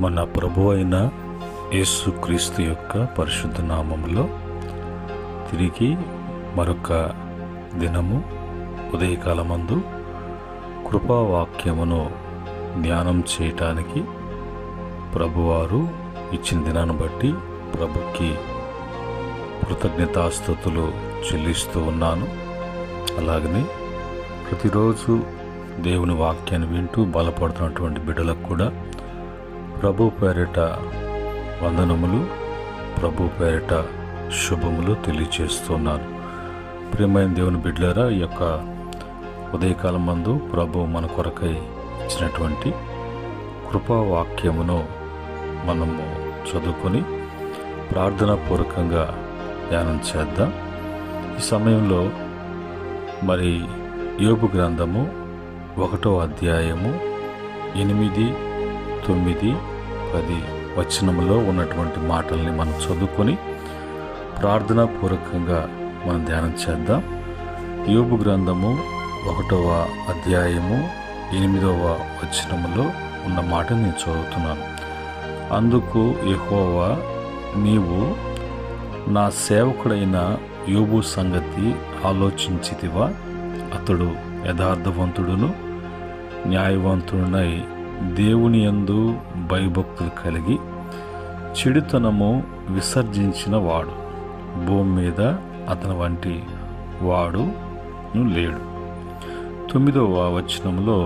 మన ప్రభు అయిన యేసుక్రీస్తు యొక్క పరిశుద్ధ నామములో తిరిగి మరొక దినము ఉదయకాలమందు కృపావాక్యమును ధ్యానం చేయటానికి ప్రభువారు ఇచ్చిన దినాన్ని బట్టి ప్రభుకి కృతజ్ఞతాస్తుతులు చెల్లిస్తూ ఉన్నాను. అలాగనే ప్రతిరోజు దేవుని వాక్యాన్ని వింటూ బలపడుతున్నటువంటి బిడ్డలకు కూడా ప్రభు పేరిట వందనములు, ప్రభు పేరిట శుభములు తెలియచేస్తున్నాను. ప్రియమైన దేవుని బిడ్డలారా, ఈ యొక్క ఉదయకాలం మందు ప్రభు మన కొరకై ఇచ్చినటువంటి కృపావాక్యమును మనము చదువుకొని ప్రార్థనాపూర్వకంగా ధ్యానం చేద్దాం. ఈ సమయంలో మరి యోబు గ్రంథము 1వ అధ్యాయము 8, 9, 10 వచనములో ఉన్నటువంటి మాటల్ని మనం చదువుకొని ప్రార్థనాపూర్వకంగా మనం ధ్యానం చేద్దాం. యోబు గ్రంథము 1వ అధ్యాయము 8వ వచనములో ఉన్న మాట నేను చదువుతున్నాను. అందుకు యెహోవా, నీవు నా సేవకుడైన యోబు సంగతి ఆలోచించితివా? అతడు యథార్థవంతుడును న్యాయవంతుడునై దేవుని యందు భయభక్తులు కలిగి చెడుతనము విసర్జించిన వాడు. భూమి మీద అతని వంటి వాడును లేడు. 9వ వచనంలో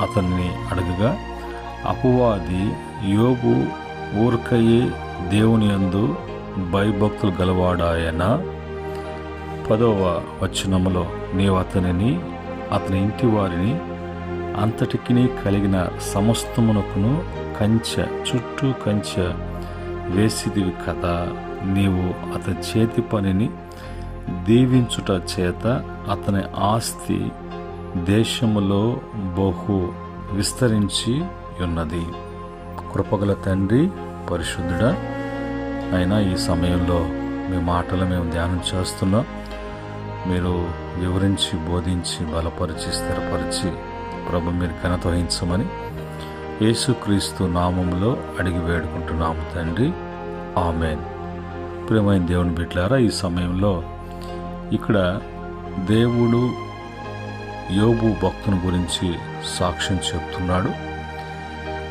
అతన్ని అడగగా, అపవాది యోబు ఊరకయే దేవుని యందు భయభక్తులు గలవాడాయనా? 10వ వచనములో, నీవు అతనిని అతని ఇంటి వారిని అంతటికి కలిగిన సమస్తమునకును చుట్టూ కంచె వేసిదివి కదా. నీవు అతని చేతి పనిని దీవించుట చేత అతని ఆస్తి దేశములో బహు విస్తరించి ఉన్నది. కృపగల తండ్రి, పరిశుద్ధుడా, అయినా ఈ సమయంలో మీ మాటలు మేము ధ్యానం చేస్తున్నాం. మీరు వివరించి, బోధించి, బలపరిచి, స్థిరపరిచి ప్రభు మీరు ఘనత వహించమని యేసుక్రీస్తు నామములో అడిగి వేడుకుంటున్నాము తండ్రి, ఆమేన్. ప్రియమైన దేవుని బిడ్డలారా, ఈ సమయంలో ఇక్కడ దేవుడు యోబు భక్తుని గురించి సాక్ష్యం చెప్తున్నాడు.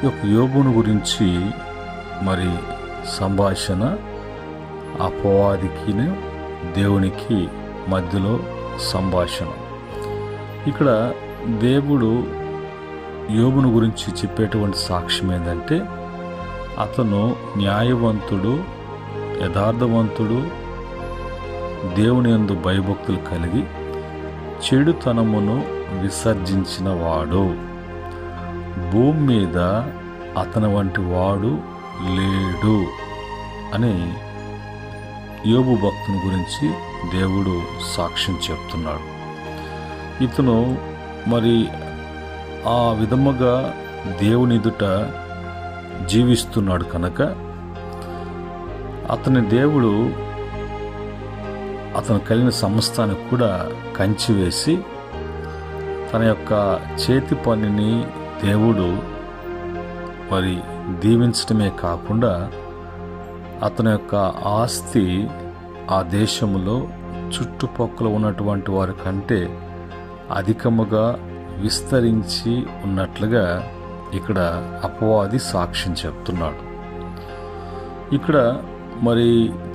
ఈ యొక్క యోబుని గురించి మరి సంభాషణ అపవాదికి దేవునికి మధ్యలో సంభాషణ. ఇక్కడ దేవుడు యోబును గురించి చెప్పేటువంటి సాక్ష్యం ఏంటంటే, అతను న్యాయవంతుడు, యథార్థవంతుడు, దేవుని యందు భయభక్తులు కలిగి చెడుతనమును విసర్జించిన వాడు. భూమి మీద అతని వంటి వాడు లేడు అని యోబు భక్తుని గురించి దేవుడు సాక్ష్యం చెప్తున్నాడు. ఇతను మరి ఆ విధముగా దేవుని ఎదుట జీవిస్తున్నాడు కనుక అతని దేవుడు అతను కలిగిన సమస్తానికి కూడా కంచి వేసి తన యొక్క చేతి పనిని దేవుడు మరి దీవించడమే కాకుండా అతని యొక్క ఆస్తి ఆ దేశంలో చుట్టుపక్కల ఉన్నటువంటి వారి కంటే అధికముగా విస్తరించి ఉన్నట్లుగా ఇక్కడ అపవాది సాక్ష్యం చెప్తున్నాడు. ఇక్కడ మరి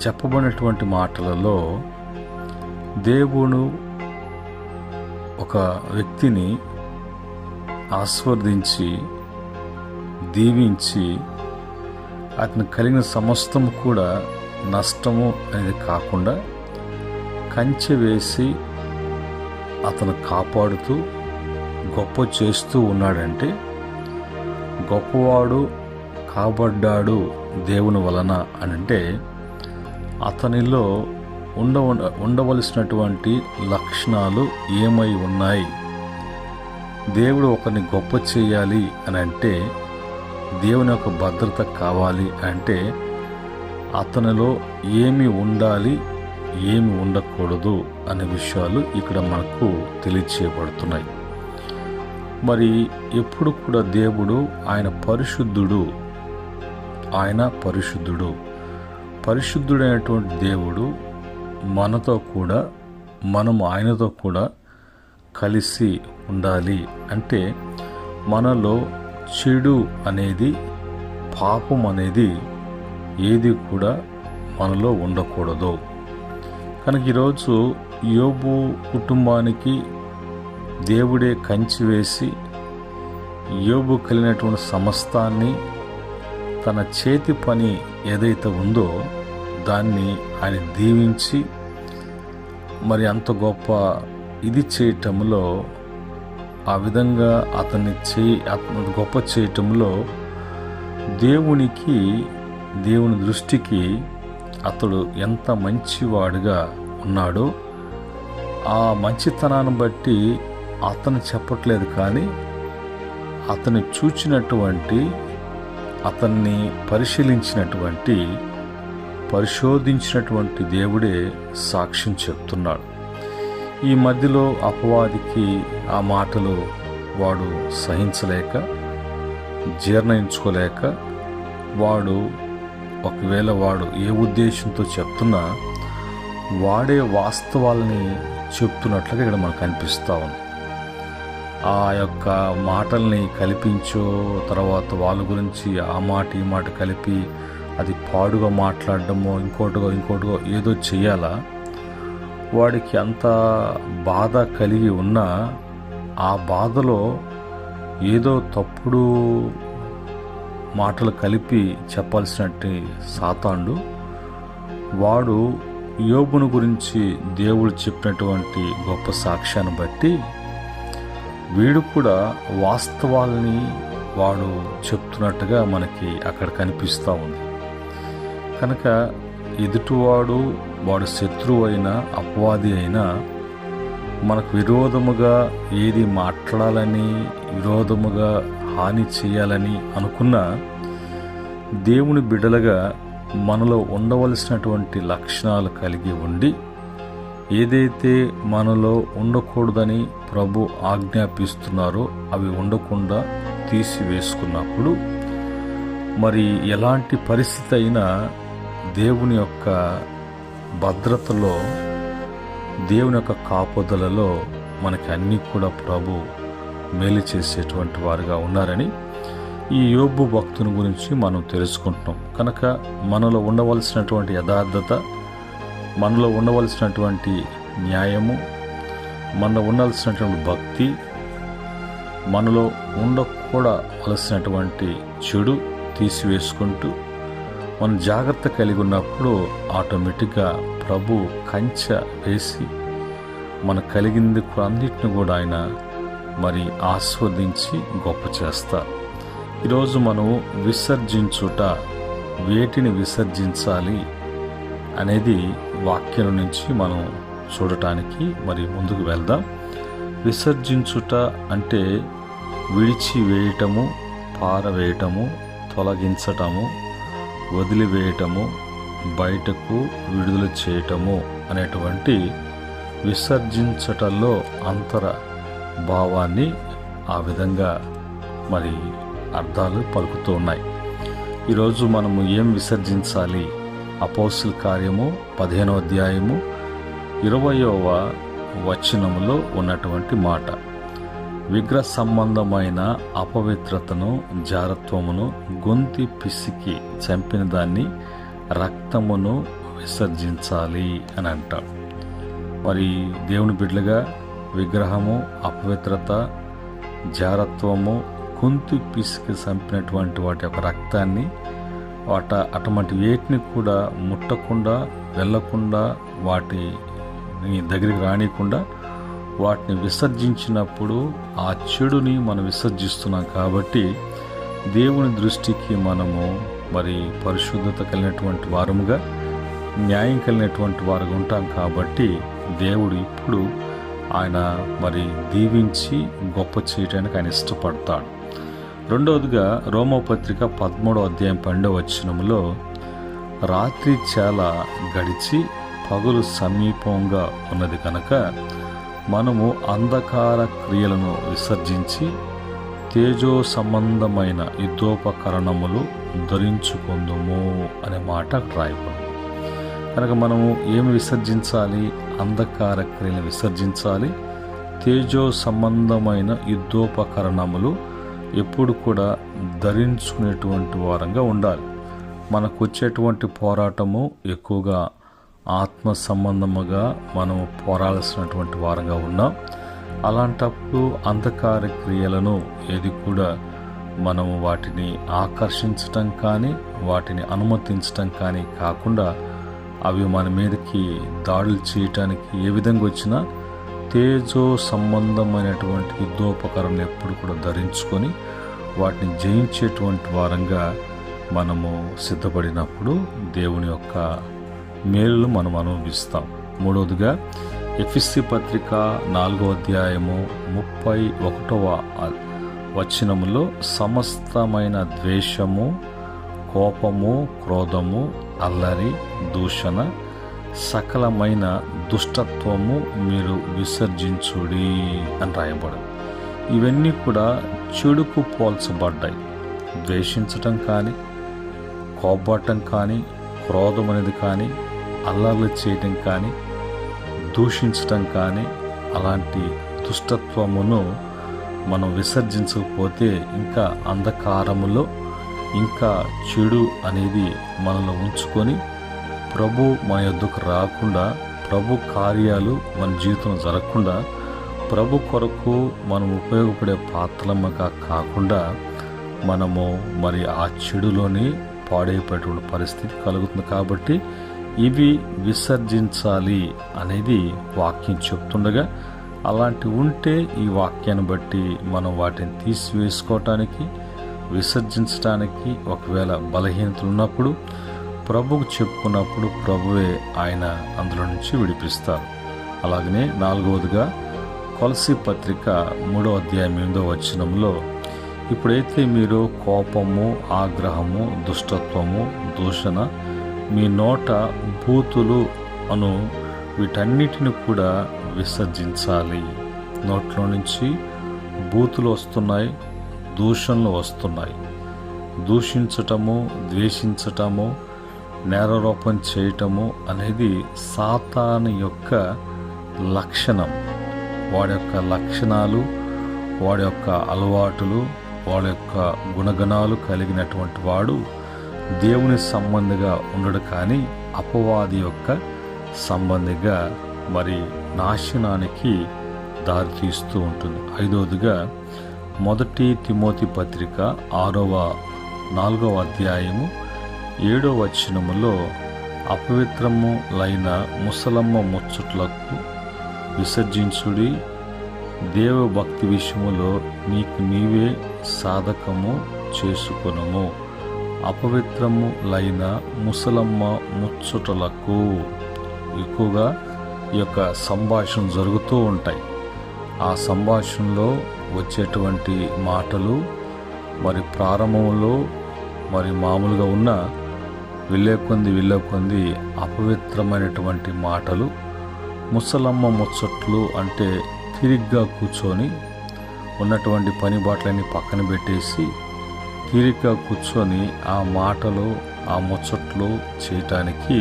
చెప్పబడినటువంటి మాటలలో దేవుడు ఒక వ్యక్తిని ఆస్వాదించి, దీవించి, అతను కలిగిన సమస్తము కూడా నష్టము అనేది కాకుండా కంచె వేసి అతను కాపాడుతూ గొప్ప చేస్తూ ఉన్నాడంటే, గొప్పవాడు కాబడ్డాడు దేవుని వలన అని అంటే అతనిలో ఉండవలసినటువంటి లక్షణాలు ఏమై ఉన్నాయి? దేవుడు ఒకరిని గొప్ప చేయాలి అని అంటే, దేవుని యొక్క భద్రత కావాలి అంటే అతనిలో ఏమి ఉండాలి, ఏమి ఉండకూడదు అనే విషయాలు ఇక్కడ మనకు తెలియచేయబడుతున్నాయి. మరి ఎప్పుడు కూడా దేవుడు ఆయన పరిశుద్ధుడు, పరిశుద్ధుడైనటువంటి దేవుడు మనతో కూడా, మనం ఆయనతో కూడా కలిసి ఉండాలి. అంటే మనలో చెడు అనేది, పాపం అనేది ఏది కూడా మనలో ఉండకూడదు. కనుక ఈరోజు యోబు కుటుంబానికి దేవుడే కంచి వేసి యోబు కలిగినటువంటి సమస్తాన్ని, తన చేతి పని ఏదైతే ఉందో దాన్ని ఆయన దీవించి మరి అంత గొప్ప ఇది చేయటంలో, ఆ విధంగా అతన్ని గొప్ప చేయటంలో దేవుని దృష్టికి అతడు ఎంత మంచివాడుగా ఉన్నాడో, ఆ మంచితనాన్ని బట్టి అతను చెప్పట్లేదు, కానీ అతన్ని చూచినటువంటి, అతన్ని పరిశోధించినటువంటి దేవుడే సాక్ష్యం చెప్తున్నాడు. ఈ మధ్యలో అపవాదికి ఆ మాటలు వాడు సహించలేక, జీర్ణించుకోలేక, ఒకవేళ వాడు ఏ ఉద్దేశంతో చెప్తున్నా వాడే వాస్తవాలని చెప్తున్నట్లుగా ఇక్కడ మనకు అనిపిస్తూ ఉంది. ఆ యొక్క మాటల్ని కల్పించో, తర్వాత వాళ్ళ గురించి ఆ మాట ఈ మాట కలిపి అది పాడుగా మాట్లాడడమో, ఇంకోటిగో ఏదో చెయ్యాలా. వాడికి అంత బాధ కలిగి ఉన్నా ఆ బాధలో ఏదో తప్పుడు మాటలు కలిపి చెప్పాల్సినట్టు సాతానుడు వాడు యోబును గురించి దేవుడు చెప్పినటువంటి గొప్ప సాక్ష్యాన్ని బట్టి వీడు కూడా వాస్తవాల్ని వాడు చెప్తున్నట్టుగా మనకి అక్కడ కనిపిస్తూ ఉంది. కనుక వాడు శత్రువు అయినా, అపవాది అయినా, మనకు విరోధముగా ఏది మాట్లాడాలని, విరోధముగా హాని చేయాలని అనుకున్నా, దేవుని బిడ్డలుగా మనలో ఉండవలసినటువంటి లక్షణాలు కలిగి ఉండి, ఏదైతే మనలో ఉండకూడదని ప్రభు ఆజ్ఞాపిస్తున్నారో అవి ఉండకుండా తీసివేసుకున్నప్పుడు, మరి ఎలాంటి పరిస్థితి అయినా దేవుని యొక్క భద్రతలో, దేవుని యొక్క కాపుదలలో మనకి అన్నీ కూడా ప్రభు మేలు చేసేటువంటి వారుగా ఉన్నారని ఈ యోబు భక్తుని గురించి మనం తెలుసుకుంటున్నాం. కనుక మనలో ఉండవలసినటువంటి యథార్థత, మనలో ఉండవలసినటువంటి న్యాయము, మనలో ఉండవలసినటువంటి భక్తి, మనలో ఉండకూడవలసినటువంటి చెడు తీసివేసుకుంటూ మనం జాగ్రత్త కలిగి ఉన్నప్పుడు ఆటోమేటిక్గా ప్రభు కంచె వేసి మనకు కలిగింది అన్నిటిని కూడా ఆయన మరి ఆస్వాదించి గొప్ప చేస్తారు. ఈరోజు మనం విసర్జించుట, వేటిని విసర్జించాలి అనేది వాక్యం నుంచి మనం చూడటానికి మరి ముందుకు వెళ్దాం. విసర్జించుట అంటే విడిచివేయటము, పారవేయటము, తొలగించటము, వదిలివేయటము, బయటకు విడుదల చేయటము అనేటువంటి విసర్జించటంలో అంతర భావాన్ని ఆ విధంగా మరి అర్థాలు పలుకుతూ ఉన్నాయి. ఈరోజు మనము ఏం విసర్జించాలి? అపోస్తుల కార్యము 15వ అధ్యాయము 20వ వచనములో ఉన్నటువంటి మాట, విగ్రహ సంబంధమైన అపవిత్రతను, జారత్వమును గొంతి పిసికి చంపిన దాన్ని, రక్తమును విసర్జించాలి అని అంటాడు. మరి దేవుని బిడ్డలుగా విగ్రహము, అపవిత్రత, జారత్వము, గొంతు పిసికి చంపినటువంటి వాటి యొక్క రక్తాన్ని, అటువంటి వేటిని కూడా ముట్టకుండా, వెళ్ళకుండా, వాటి దగ్గరికి రానికుండా వాటిని విసర్జించినప్పుడు ఆ చెడుని మనం విసర్జిస్తున్నాం. కాబట్టి దేవుని దృష్టికి మనము మరి పరిశుద్ధత కలిగినటువంటి వారముగా, న్యాయం కలిగినటువంటి వారుగా ఉంటాం. కాబట్టి దేవుడు ఇప్పుడు ఆయన మరి దీవించి గొప్ప చేయడానికి ఆయన ఇష్టపడతాడు. రెండవదిగా రోమపత్రిక 13వ అధ్యాయం 12వ వచనములో, రాత్రి చాలా గడిచి పగలు సమీపంగా ఉన్నది కనుక మనము అంధకార క్రియలను విసర్జించి తేజో సంబంధమైన యుద్ధోపకరణములు ధరించుకుందుము అనే మాట అక్కడ రాయబడింది. కనుక మనము ఏమి విసర్జించాలి? అంధకార క్రియలను విసర్జించాలి. తేజో సంబంధమైన యుద్ధోపకరణములు ఎప్పుడు కూడా ధరించుకునేటువంటి వారంగా ఉండాలి. మనకు వచ్చేటువంటి పోరాటము ఎక్కువగా ఆత్మ సంబంధముగా మనము పోరాడాల్సినటువంటి వారంగా ఉన్నాం. అలాంటప్పుడు అంధకార క్రియలను ఏది కూడా మనము వాటిని ఆకర్షించటం కానీ వాటిని అనుమతించటం కానీ కాకుండా అవి మన మీదకి దాడులు చేయటానికి ఏ విధంగా వచ్చినా తేజో సంబంధమైనటువంటి యుద్ధోపకరణలు ఎప్పుడు కూడా ధరించుకొని వాటిని జయించేటువంటి వారంగా మనము సిద్ధపడినప్పుడు దేవుని యొక్క మేలులు మనం అనుభవిస్తాం. మూడవదిగా ఎఫెసీ పత్రిక 4వ అధ్యాయము 31వ వచనములో సమస్తమైన ద్వేషము, కోపము, క్రోధము, అల్లరి, దూషణ, సకలమైన దుష్టత్వము మీరు విసర్జించుడి అని రాయబడింది. ఇవన్నీ కూడా చెడుకు పోల్చబడ్డాయి. ద్వేషించటం కానీ, కోపడటం కానీ, క్రోధం అనేది కానీ, అల్లర్లు చేయటం కానీ, దూషించటం కానీ, అలాంటి దుష్టత్వమును మనం విసర్జించకపోతే ఇంకా అంధకారములో ఇంకా చెడు అనేది మనలో ఉంచుకొని ప్రభు మన యొద్దకు రాకుండా, ప్రభు కార్యాలు మన జీవితంలో జరగకుండా, ప్రభు కొరకు మనం ఉపయోగపడే పాత్రలుగా కాకుండా మనము మరి ఆ చెడులోని పాడైపోయేటువంటి పరిస్థితి కలుగుతుంది. కాబట్టి ఇవి విసర్జించాలి అనేది వాక్యం చెప్తుండగా, అలాంటి ఉంటే ఈ వాక్యాన్ని బట్టి మనం వాటిని తీసివేసుకోవటానికి, విసర్జించడానికి ఒకవేళ బలహీనతలు ఉన్నప్పుడు ప్రభుకు చెప్పుకున్నప్పుడు ప్రభువే ఆయన అందులో నుంచి విడిపిస్తారు. అలాగనే 4వదిగా కొలసీ పత్రిక 3వ అధ్యాయం 8వ వచనంలో ఇప్పుడైతే మీరు కోపము, ఆగ్రహము, దుష్టత్వము, దూషణ, మీ నోట బూతులు అను వీటన్నిటిని కూడా విసర్జించాలి. నోట్లో నుంచి బూతులు వస్తున్నాయి, దూషణలు వస్తున్నాయి. దూషించటము, ద్వేషించటము, నేరారోపణ చేయటము అనేది సాతాను యొక్క లక్షణం. వాడి యొక్క లక్షణాలు, వాడి యొక్క అలవాటులు, వాడి యొక్క గుణగణాలు కలిగినటువంటి వాడు దేవుని సంబంధిగా ఉండడు, కానీ అపవాది యొక్క సంబంధిగా మరి నాశనానికి దారితీస్తూ ఉంటుంది. 5వదిగా 1 తిమోతి పత్రిక 4వ అధ్యాయము 7వ వచనములో అపవిత్రములైన ముసలమ్మ ముచ్చట్లకు విసర్జించుడి, దేవభక్తి విషయములో నీకు నీవే సాధకము చేసుకొనుము. అపవిత్రములైన ముసలమ్మ ముచ్చటలకు ఎక్కువగా ఈ యొక్క సంభాషణ జరుగుతూ ఉంటాయి. ఆ సంభాషణలో వచ్చేటువంటి మాటలు మరి ప్రారంభంలో మరి మామూలుగా ఉన్న వెళ్ళే కొద్ది అపవిత్రమైనటువంటి మాటలు. ముసలమ్మ ముచ్చట్లు అంటే తిరిగ్గా కూర్చొని ఉన్నటువంటి పని బాటలన్నీ పక్కన పెట్టేసి తీరిగ్గా కూర్చొని ఆ మాటలు, ఆ ముచ్చట్లు చేయటానికి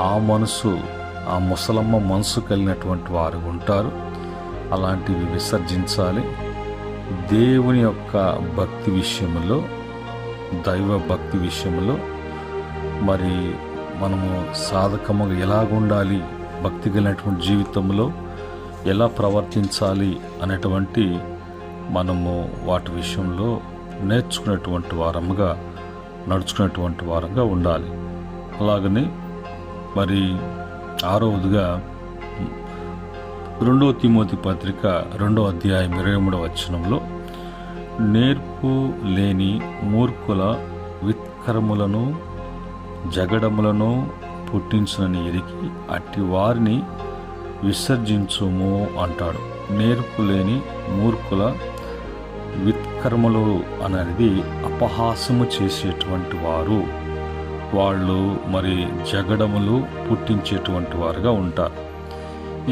ఆ ముసలమ్మ మనసు కలిగినటువంటి వారు ఉంటారు. అలాంటివి విసర్జించాలి. దేవుని యొక్క భక్తి విషయంలో, దైవ భక్తి విషయంలో మరి మనము సాధకముగా ఎలాగుండాలి, భక్తి కలిగినటువంటి జీవితంలో ఎలా ప్రవర్తించాలి అనేటువంటి మనము వాటి విషయంలో నేర్చుకునేటువంటి వారముగా, నడుచుకునేటువంటి వారంగా ఉండాలి. అలాగని మరి 6వదిగా 2 తిమోతి పత్రిక 2వ అధ్యాయం 23వ వచనంలో నేర్పు లేని మూర్ఖుల విత్కరములను, జగడములను పుట్టించునని ఎరిగి అట్టి వారిని విసర్జించుము అంటాడు. నేర్పు లేని మూర్ఖుల విత్కర్మలు అనేది అపహాసము చేసేటువంటి వారు. వాళ్ళు మరి జగడములు పుట్టించేటువంటి వారుగా ఉంటారు.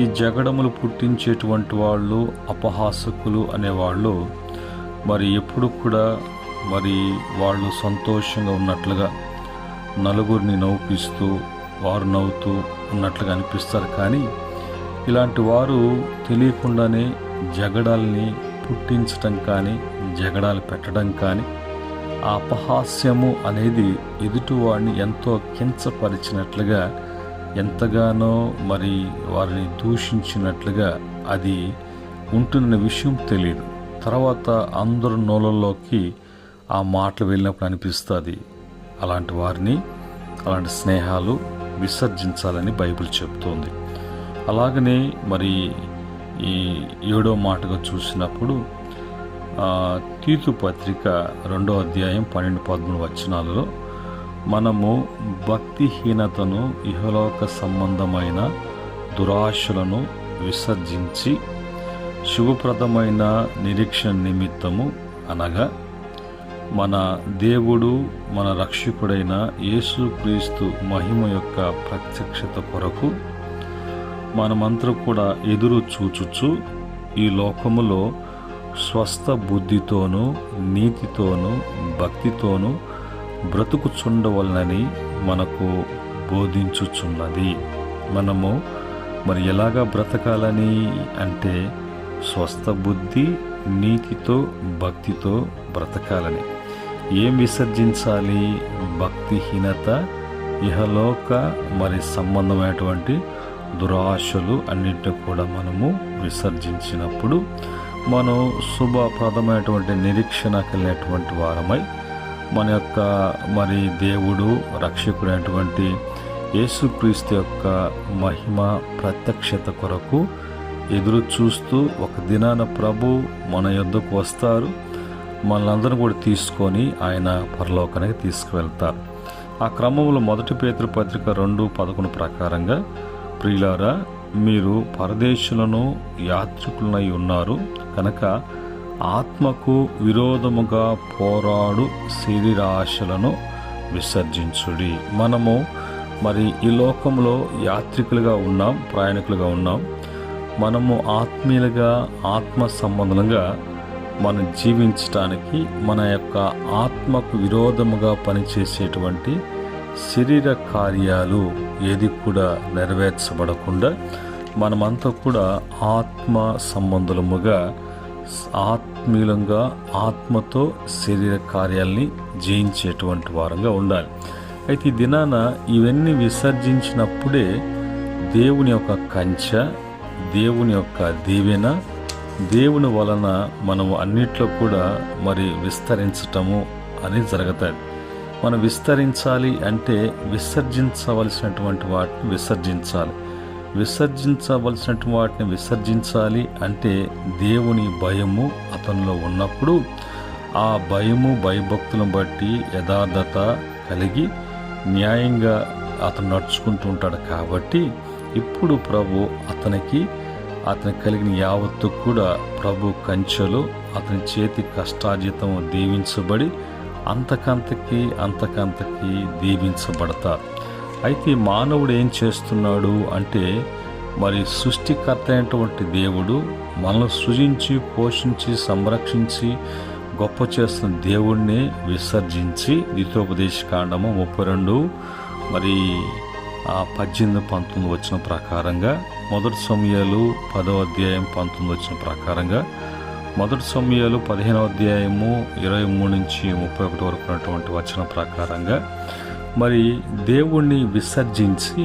ఈ జగడములు పుట్టించేటువంటి వాళ్ళు, అపహాసకులు అనేవాళ్ళు మరి ఎప్పుడు కూడా మరి వాళ్ళు సంతోషంగా ఉన్నట్లుగా నలుగురిని నవ్విస్తూ వారు నవ్వుతూ ఉన్నట్లుగా అనిపిస్తారు. కానీ ఇలాంటి వారు తెలియకుండానే జగడాల్ని పుట్టించటం కానీ జగడాలు పెట్టడం కానీ ఆ అపహాస్యము అనేది ఎదుటివాడిని ఎంతో కించపరిచినట్లుగా ఎంతగానో మరి వారిని దూషించినట్లుగా అది ఉంటున్న విషయం తెలియదు. తర్వాత అందరు నోళ్ళలోకి ఆ మాటలు వెళ్ళినప్పుడు అనిపిస్తుంది. అలాంటి వారిని అలాంటి స్నేహాలు విసర్జించాలని బైబిల్ చెప్తోంది. అలాగనే మరి ఈ 7వ మాటగా చూసినప్పుడు తీతు పత్రిక 2వ అధ్యాయం 12-13 వచనాలలో మనము భక్తిహీనతను ఇహలోక సంబంధమైన దురాశలను విసర్జించి శుభప్రదమైన నిరీక్షణ నిమిత్తము అనగా మన దేవుడు మన రక్షకుడైన యేసుక్రీస్తు మహిమ యొక్క ప్రత్యక్షత కొరకు మనమందరూ కూడా ఎదురు చూచుచు ఈ లోకములో స్వస్థ బుద్ధితోనూ నీతితోనూ భక్తితోనూ బ్రతుకుచుండవలనని మనకు బోధించుచున్నది. మనము మరి ఎలాగా బ్రతకాలని అంటే స్వస్థ బుద్ధి నీతితో భక్తితో బ్రతకాలని. ఏం విసర్జించాలి? భక్తిహీనత, ఇహలోక మరి సంబంధమైనటువంటి దురాశలు అన్నింటినీ కూడా మనము విసర్జించినప్పుడు మనం శుభప్రదమైనటువంటి నిరీక్షణ కలిగినటువంటి వారమై మన యొక్క మరి దేవుడు రక్షకుడైనటువంటి యేసుక్రీస్తు యొక్క మహిమ ప్రత్యక్షత కొరకు ఎదురు చూస్తూ ఒక దినాన ప్రభు మన యొద్దకు వస్తారు. మనలందరూ కూడా తీసుకొని ఆయన పరలోకానికి తీసుకువెళ్తారు. ఆ క్రమంలో 1 పేతురు పత్రిక 2:11 ప్రకారంగా, ప్రియులారా, మీరు పరదేశులను యాత్రికులనై ఉన్నారు కనుక ఆత్మకు విరోధముగా పోరాడు శరీరాశలను విసర్జించుడి. మనము మరి ఈ లోకంలో యాత్రికులుగా ఉన్నాం, ప్రయాణికులుగా ఉన్నాం. మనము ఆత్మీయులుగా ఆత్మ సంబంధంగా మనం జీవించటానికి మన యొక్క ఆత్మకు విరోధముగా పనిచేసేటువంటి శరీర కార్యాలు ఏది కూడా నెరవేర్చబడకుండా మనమంతా కూడా ఆత్మ సంబంధముగా ఆత్మీయులంగా ఆత్మతో శరీర కార్యాలని జయించేటువంటి వారంగా ఉండాలి. అయితే ఈ దినాన ఇవన్నీ విసర్జించినప్పుడే దేవుని యొక్క కంచె, దేవుని యొక్క దీవెన, దేవుని వలన మనము అన్నిట్లో కూడా మరి విస్తరించటము అనేది జరుగుతుంది. మనం విస్తరించాలి అంటే విసర్జించవలసినటువంటి వాటిని విసర్జించాలి. విసర్జించవలసినటువంటి వాటిని విసర్జించాలి అంటే దేవుని భయము అతనిలో ఉన్నప్పుడు ఆ భయము భయభక్తులను బట్టి యథార్థత కలిగి న్యాయంగా అతను నడుచుకుంటూ ఉంటాడు. కాబట్టి ఇప్పుడు ప్రభు అతనికి కలిగిన యావత్తు కూడా ప్రభు కంచెలో అతని చేతి కష్టార్జితం దీవించబడి అంతకంతకి దీవించబడతారు. అయితే మానవుడు ఏం చేస్తున్నాడు అంటే మరి సృష్టికర్త అయినటువంటి దేవుడు మనల్ని సృజించి పోషించి సంరక్షించి గొప్ప చేస్తున్న దేవుణ్ణి విసర్జించి ద్వితీయోపదేశకాండము 32 మరి 18-19 వచ్చిన ప్రకారంగా, 1 సమూయేలు 10వ అధ్యాయం 19 వచ్చిన ప్రకారంగా, 1 సమూయేలు 15వ అధ్యాయము 23-31 వరకు ఉన్నటువంటి వచన ప్రకారంగా మరి దేవుణ్ణి విసర్జించి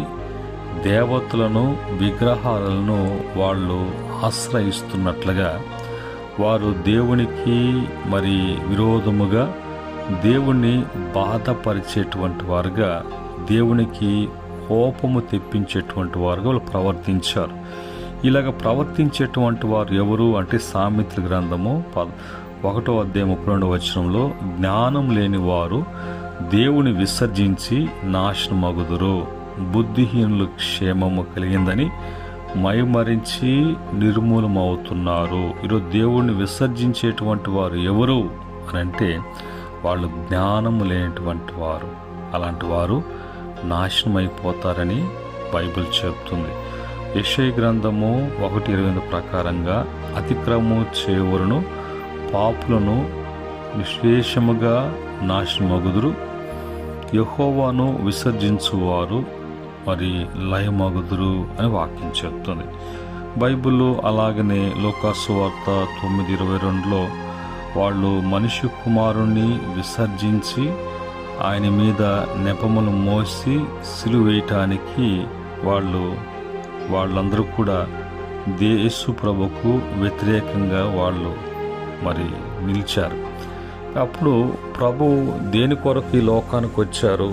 దేవతలను విగ్రహాలను వాళ్ళు ఆశ్రయిస్తున్నట్లుగా వారు దేవునికి మరి విరోధముగా దేవుణ్ణి బాధపరిచేటువంటి వారుగా దేవునికి కోపము తెప్పించేటువంటి వారుగా వాళ్ళు ప్రవర్తించారు. ఇలాగ ప్రవర్తించేటువంటి వారు ఎవరు అంటే సామెతల గ్రంథము 1వ అధ్యాయం 32వ వచనంలో, జ్ఞానం లేని వారు దేవుని విసర్జించి నాశనమగుదురు, బుద్ధిహీనులు క్షేమము కలిగిందని మైమరించి నిర్మూలమవుతున్నారు. ఈరోజు దేవుణ్ణి విసర్జించేటువంటి వారు ఎవరు అని అంటే వాళ్ళు జ్ఞానము లేనటువంటి వారు. అలాంటి వారు నాశనమైపోతారని బైబిల్ చెప్తుంది. యెషయా గ్రంథము 1:28 ప్రకారంగా, అతిక్రమము చేయువారును పాపులను నిశ్శేషముగా నాశనమగుదురు, యెహోవాను విసర్జించువారు మరి లయమగుదురు అని వాక్యం చెప్తుంది. బైబిల్లో అలాగనే లూకాసు వార్త 9:22లో వాళ్ళు మనిషి కుమారుణ్ణి విసర్జించి ఆయన మీద నెపములు మోసి సిలువ వేయటానికి వాళ్ళందరూ కూడా యేసు ప్రభుకు వ్యతిరేకంగా వాళ్ళు మరి నిలిచారు. అప్పుడు ప్రభు దేని కొరకు ఈ లోకానికి వచ్చారు,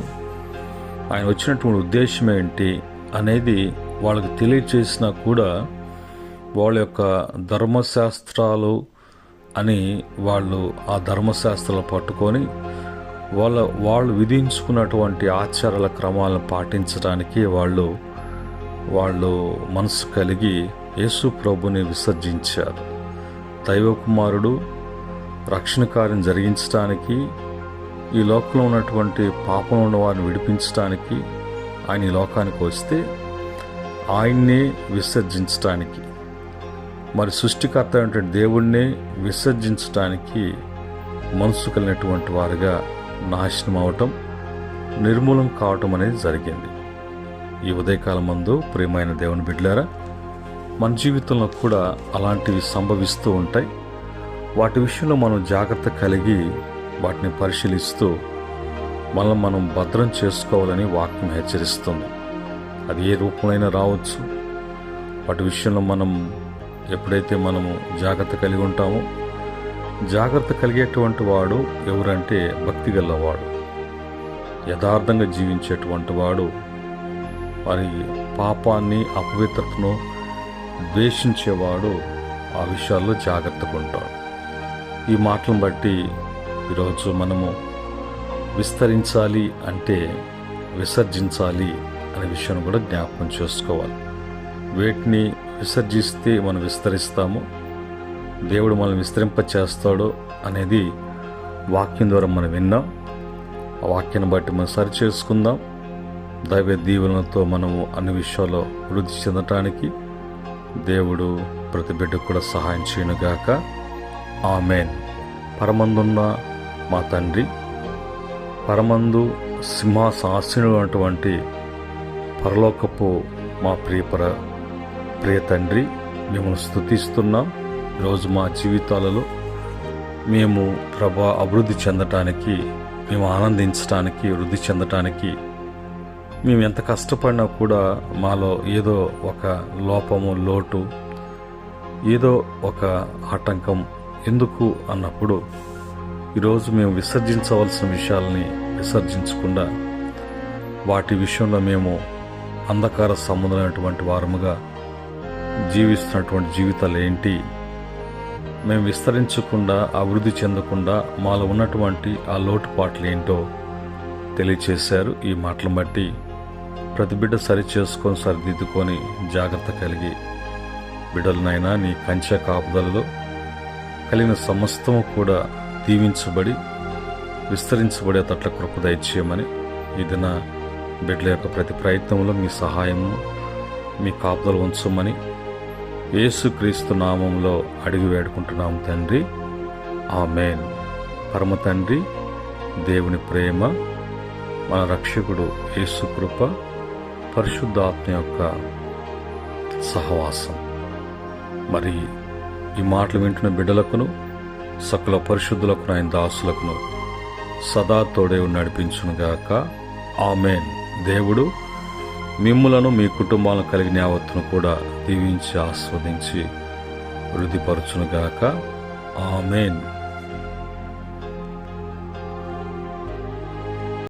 ఆయన వచ్చినటువంటి ఉద్దేశం ఏంటి అనేది వాళ్ళకి తెలియచేసినా కూడా వాళ్ళ యొక్క ధర్మశాస్త్రాలు అని వాళ్ళు ఆ ధర్మశాస్త్రాలు పట్టుకొని వాళ్ళు విధించుకున్నటువంటి ఆచారాల క్రమాలను పాటించడానికి వాళ్ళు మనసు కలిగి యేసు ప్రభుని విసర్జించారు. దైవ కుమారుడు రక్షణ కార్యం జరిగించడానికి, ఈ లోకంలో ఉన్నటువంటి పాపం ఉన్న వారిని విడిపించడానికి ఆయన ఈ లోకానికి వస్తే ఆయన్నే విసర్జించడానికి, మరి సృష్టికర్త అయినటువంటి దేవుణ్ణే విసర్జించడానికి మనసు కలిగినటువంటి వారుగా నాశనం అవటం, నిర్మూలం కావటం అనేది జరిగింది. ఈ ఉదయకాలం మందు ప్రియమైన దేవుని బిడ్డలారా, మన జీవితంలో కూడా అలాంటివి సంభవిస్తూ ఉంటాయి. వాటి విషయంలో మనం జాగ్రత్త కలిగి వాటిని పరిశీలిస్తూ మనం భద్రం చేసుకోవాలని వాక్యం హెచ్చరిస్తుంది. అది ఏ రూపంలో రావచ్చు. వాటి విషయంలో ఎప్పుడైతే మనము జాగ్రత్త కలిగి ఉంటామో, జాగ్రత్త కలిగేటువంటి వాడు ఎవరంటే భక్తి గలవాడు, యథార్థంగా జీవించేటువంటి వాడు, మరి పాపాన్ని అపవిత్రతను ద్వేషించేవాడు ఆ విషయాల్లో జాగ్రత్తగా ఉంటాడు. ఈ మాటలను బట్టి ఈరోజు మనము విస్తరించాలి అంటే విసర్జించాలి అనే విషయాన్ని కూడా జ్ఞాపకం చేసుకోవాలి. వేటిని విసర్జిస్తే మనం విస్తరిస్తాము, దేవుడు మనల్ని విస్తరింపచేస్తాడు అనేది వాక్యం ద్వారా మనం విన్నాం. ఆ వాక్యాన్ని బట్టి మనం సరి చేసుకుందాం. దైవ దీవెనలతో మనము అన్ని విషయాల్లో వృద్ధి చెందటానికి దేవుడు ప్రతి బిడ్డకు కూడా సహాయం చేయనుగాక. ఆమేన్. పరమందున్న మా తండ్రి, పరమందు సింహాసనాసీనుడు అటువంటి పరలోకపు మా ప్రియ తండ్రి, మిమ్మల్ని స్తుతిస్తున్నాం. ఈరోజు మా జీవితాలలో మేము అభివృద్ధి చెందటానికి, మేము ఆనందించడానికి, వృద్ధి చెందటానికి మేము ఎంత కష్టపడినా కూడా మాలో ఏదో ఒక లోపము, లోటు, ఏదో ఒక ఆటంకం ఎందుకు అన్నప్పుడు ఈరోజు మేము విసర్జించవలసిన విషయాలని విసర్జించకుండా వాటి విషయంలో మేము అంధకార సంబంధమైనటువంటి వారముగా జీవిస్తున్నటువంటి జీవితాలు ఏంటి, మేము విస్తరించకుండా అభివృద్ధి చెందకుండా మాలో ఉన్నటువంటి ఆ లోటుపాట్లు ఏంటో తెలియచేశారు. ఈ మాటలను బట్టి ప్రతి బిడ్డ సరిచేసుకొని సరిదిద్దుకొని జాగ్రత్త కలిగి బిడ్డలనైనా నీ కంచె కాపుదలలో కలిగిన సమస్తము కూడా దీవించబడి విస్తరించబడేటట్ల కృప దయచేయమని, ఈ దిన బిడ్డల యొక్క ప్రతి ప్రయత్నంలో మీ సహాయము, మీ కాపుదలు ఉంచమని యేసుక్రీస్తు నామంలో అడిగి వేడుకుంటున్నాం తండ్రి. ఆమేన్. పరమ తండ్రి దేవుని ప్రేమ, మన రక్షకుడు యేసు కృప, పరిశుద్ధాత్మ యొక్క సహవాసం మరి ఈ మాటలు వింటున్న బిడ్డలకును సకల పరిశుద్ధులకు ఆయన దాసులకును సదా తోడే నడిపించునుగాక. ఆమేన్. దేవుడు మిమ్ములను మీ కుటుంబాలను కలిగిన యావత్తును కూడా దీవించి ఆస్వాదించి వృద్ధిపరచునుగాక. ఆమేన్.